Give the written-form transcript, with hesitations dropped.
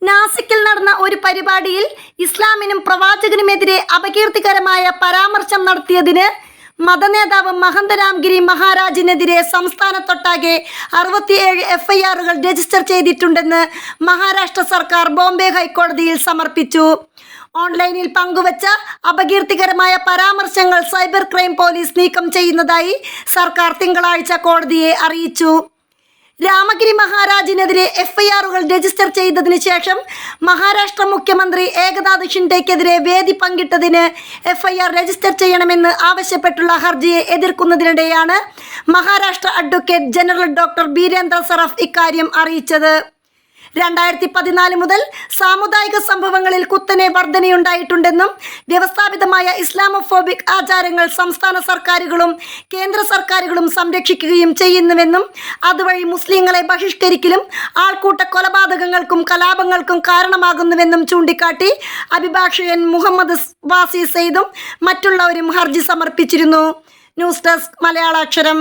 നാസിക്കിൽ നടന്ന ഒരു പരിപാടിയിൽ ഇസ്ലാമിനും പ്രവാചകനുമെതിരെ അപകീർത്തികരമായ പരാമർശം നടത്തിയതിന് മതനേതാവ് മഹന്ത രാംഗിരി മഹാരാജിനെതിരെ സംസ്ഥാനത്തൊട്ടാകെ 67 എഫ്ഐആറുകൾ രജിസ്റ്റർ ചെയ്തിട്ടുണ്ടെന്ന് മഹാരാഷ്ട്ര സർക്കാർ ബോംബെ ഹൈക്കോടതിയിൽ സമർപ്പിച്ചു. ഓൺലൈനിൽ പങ്കുവച്ച അപകീർത്തികരമായ പരാമർശങ്ങൾ സൈബർ ക്രൈം പോലീസ് നീക്കം ചെയ്യുന്നതായി സർക്കാർ തിങ്കളാഴ്ച കോടതിയെ അറിയിച്ചു. രാമഗിരി മഹാരാജിനെതിരെ എഫ്ഐആറുകൾ രജിസ്റ്റർ ചെയ്തതിനു ശേഷം മഹാരാഷ്ട്ര മുഖ്യമന്ത്രി ഏകനാഥ് ഷിൻഡെക്കെതിരെ വേദി പങ്കിട്ടതിന് എഫ്ഐആർ രജിസ്റ്റർ ചെയ്യണമെന്ന് ആവശ്യപ്പെട്ടുള്ള ഹർജിയെ എതിർക്കുന്നതിനിടെയാണ് Maharashtra advocate general doctor Birendra Saraf ഇക്കാര്യം അറിയിച്ചത്. 2014 മുതൽ സാമുദായിക സംഭവങ്ങളിൽ കുത്തനെ വർധനയുണ്ടായിട്ടുണ്ടെന്നും വ്യവസ്ഥാപിതമായ ഇസ്ലാമോഫോബിക് ആചാരങ്ങൾ സംസ്ഥാന സർക്കാരുകളും കേന്ദ്ര സർക്കാരുകളും സംരക്ഷിക്കുകയും ചെയ്യുന്നുവെന്നും അതുവഴി മുസ്ലിങ്ങളെ ബഹിഷ്കരിക്കലും ആൾക്കൂട്ട കൊലപാതകങ്ങൾക്കും കലാപങ്ങൾക്കും കാരണമാകുന്നുവെന്നും ചൂണ്ടിക്കാട്ടി അഭിഭാഷകൻ മുഹമ്മദ് വാസി സെയ്ദും മറ്റുള്ളവരും ഹർജി സമർപ്പിച്ചിരുന്നു. News desk മലയാളാക്ഷരം.